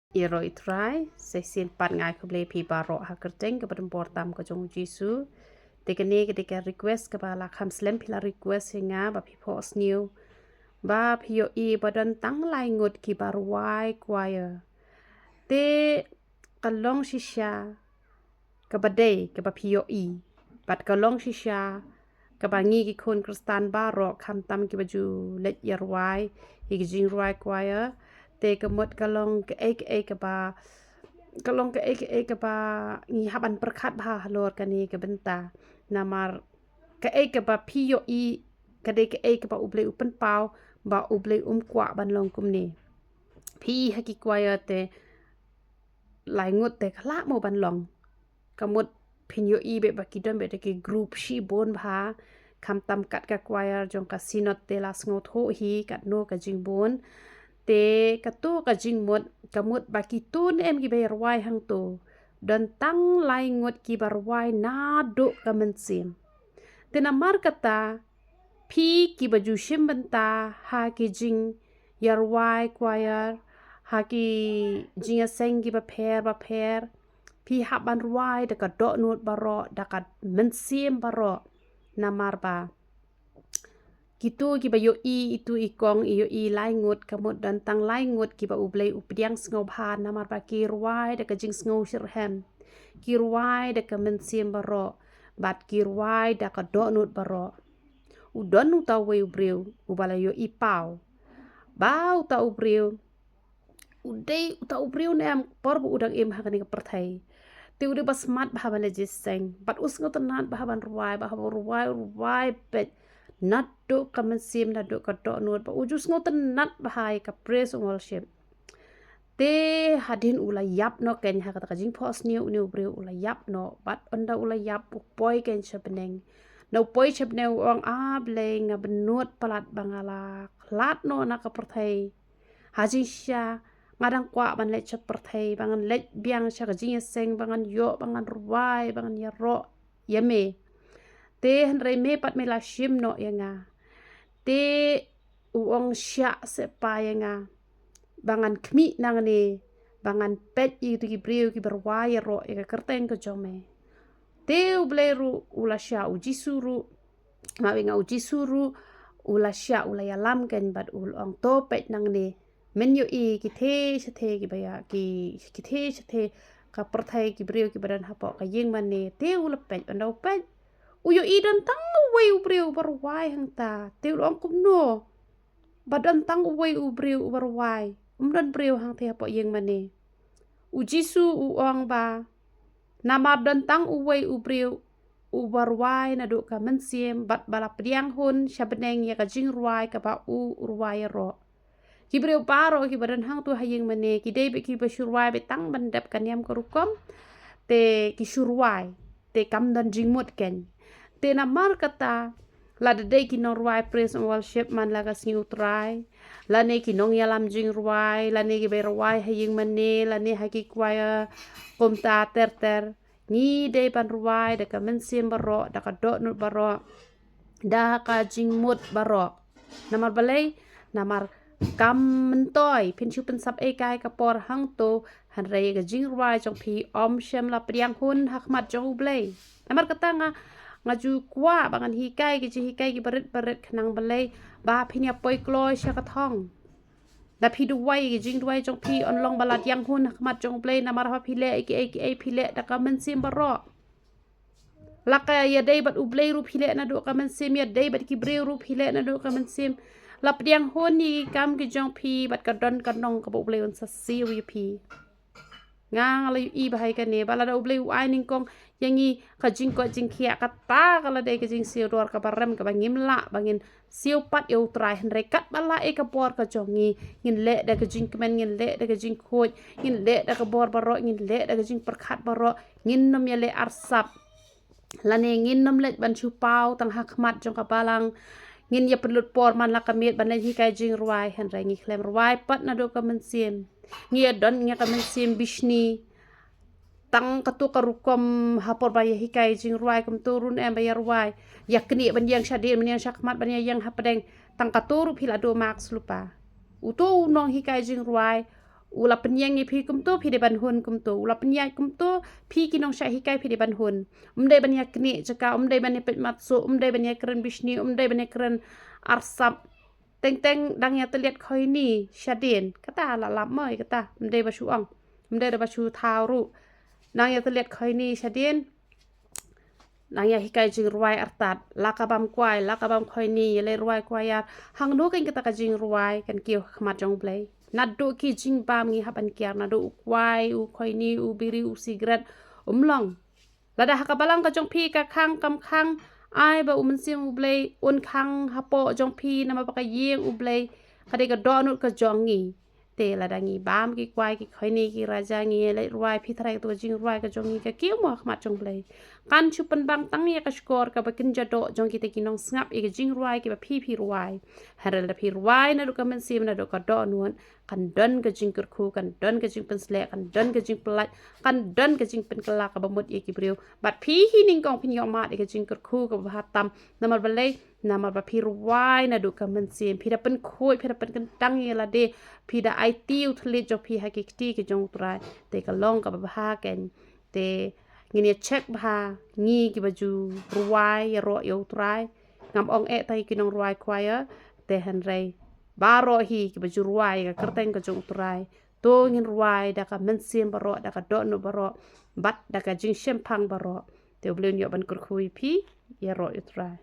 Iroi try sesin pat ngai kuble pi baro hakerteng ke portam ko jong jisu tekene ketika request ke bala kam slam pila request hinga ba pi post new ba pi yo I badan tang lai ngut ki barwai choir te kalong shisha ke badai ke ba pi yo I bat kalong shisha ke bangi ki kon kristan baro kam tam ki baju let yarwai hi jing rwai choir te kemut kalong ke ba kalong ke ba ni haban perkat bah lor kani ke benta namar ke ba pio I ke ba uble upen pau ba uble kwa ban long kum ni pi haki kwaya te lai ngut te khala mo ban long kamut pinyo I be ba kidon be te ki group shi bon bha kam tam kat ka kwaya jong ka sinot te las ngot ho hi kat no ka jing bon te katu ka jing mot kamut baki tun em ki bayar wai hang tu dan tang lai ngot ki bar wai na do ka mensim te namar kata pi ki baju shim benta ha ki jing yar wai choir ha ki jing seng ki ba pher pi haban wai de ka do not baro da ka mensim baro namar ba Kitu kiba yo I itu ikong iyo I lai ngut kamut dan tang lai ngut kiba ublei upiang sngau bhan namar ba ki ruai de ka jing sngau shirhem ki ruai de ka mensim baro bat ki ruai da ka do nut baro udon uta we ubreu ubala yo I pau ba uta ubreu udei uta ubreu ne am por bu udang im hakani ka perthai te ude bas mat ba ban jiseng bat usngo tanat ba ban ruai pet nado kamensim nado kadok nuat pa ujus ngoten nat bahai ka praise worship te hadin ula yap no ken ha kata jing pos new bre ula yap no bat onda ula yap poi ken chapneng no poi chapne ong a bleng benut palat bangala lat no na ka perthai haji sha ngadang kwa ban le chap perthai bangan le biang sha ka jing seng bangan yo bangan ruai bangan ya ro yame te hanrei me pat me la shim no yanga te uong sya se pa yanga bangan kmi nang ni bangan pet I ri breu ki berwai ro ya kerteng ke jome te ubleru ula sya uji suru ma wenga uji suru ula sya ula yalam ken bat ulong to pet nang ni men yo I ki the ki baya ki the ka perthai ki breu ki badan hapo ka yeng man ni te ula pet ondau pet uyo I dan tang wei ubreu berwai hang ta te ulong kum no badan tang wei ubreu berwai dan breu hang te hapo yeng man ni uji su uong ba nama dan tang wei ubreu ubarwai na do ka mensiem bat bala priang hun shabneng ya ka jing ruai ka ba u ruai ro ki breu paro ki badan hang tu hayeng mane ki dei be ki ba shurwai be tang bandap kanyam ko rukom te ki shurwai te kam dan jing mot ken te namar kata la de dei ki no ruai praise and worship man la ka sniu try la ne ki nong yalam jing ruai la ne ki be ruai hayeng mane la ne ha ki choir komta ter ni dei pan ruai de ka mensim baro da ka do nut baro da ka jing mot baro namar balai namar kam mentoi pin chu pen sap e kai ka por hang to han rei ka jing ruai chong pi om shem la priang hun hakmat jong blai namar kata ngaju kwa bangan hikai ki baret khnang balai ba phinya poi kloi sha ka thong da phi duwai ki jing duwai chong phi on long balat yang hun hakmat jong blai namar ha phile ki phile da ka mensim baro laka ya dei bat ublei ru phile na do ka mensim ya dei bat ki breu ru phile na do ka mensim lap diang hon ni kam ki jong phi bat ka don ka nong ka ublei on sa siwi phi ngang la I bahai ka ne bala da ublei ai ning kong yangi ka jing ko jing khia ka ta kala de ka jing siu dor ka barem ka bangim la bangin siu pat eu trai hen rekat bala e ka por ka jongi ngin le da ka jing kemen ngin le da ka jing khoj ngin le da ka bor baro ngin le da ka jing perkhat baro ngin nom ya le arsap lane ngin nom le ban chu pau tang hakmat jong ka balang ngin ya pelut por man la kamiet ban le hi kai jing ruai hen rai ngi klem ruai pat na do ka mensim ngia don ngia ka mensim bishni tang katu karukom hapor baya hikai jing ruai kum turun em bayar ruai yakni ban yang shadir ban yang shakmat ban yang hapdeng tang katuru phila do max lupa uto nong hikai jing ruai ulah penyang ni pi kum tu pi de ban hun kum tu ulah penyang kum tu pi kinong sya hikai pi de ban hun umde ban ya kni caka umde ban pet matsu umde ban ya keren bisni umde ban ya keren arsap teng dang ya teliat khoi ni syadin kata la lap moi kata umde ba suang umde da ba su thau ru dang ya teliat khoi ni syadin nang ya hikai jing ruai artat lakabam kwai lakabam khoi ni le ruai kwai hang no kan kita ka jing ruai kan kio khmat jong play nado ki jing bam ngi haban kiar nado kwai u khoi ni u biri u sigaret long lada hakabalang ka jong pi ka khang kam khang ai ba sim u play un khang hapo jong pi na ma pa ka yeng u play kade ka donut ka jong ngi te lada ngi bam ki kwai ki khoi ni ki raja ngi le ruai pi thrai to jing ruai ka jong ngi ka kio mo khmat jong play kan chu pen bang tang ya ka skor ka bakin jado jong kita kinong snap e jing ruai ki ba pi ruai haral da pi ruai na do ka men sim na do ka do nuan kan don ka jing kur kan don ka jing pen slek kan don ka jing pelat kan don ka jing pen kala ka ba mot e ki brio bat pi hi ning kong pin yo ma e ka jing kur ka ba tam na mar balai na mar ba pi ruai na do ka men sim pi da pen khoi pi da pen kan tang ye la de pi da ai tiu thlit jo pi ha ki ti ki jong trai te ka long ka ba ha ken te ngini check bah ngi ki baju ruai ya ro yo trai ngam ong e tai ki nong ruai kwaya te han rei baro hi ki baju ruai ka kerteng ka jong trai to ngin ruai da ka men sim baro da ka do no baro bat da ka jing shempang baro te blin yo ban kur khui pi ya ro yo trai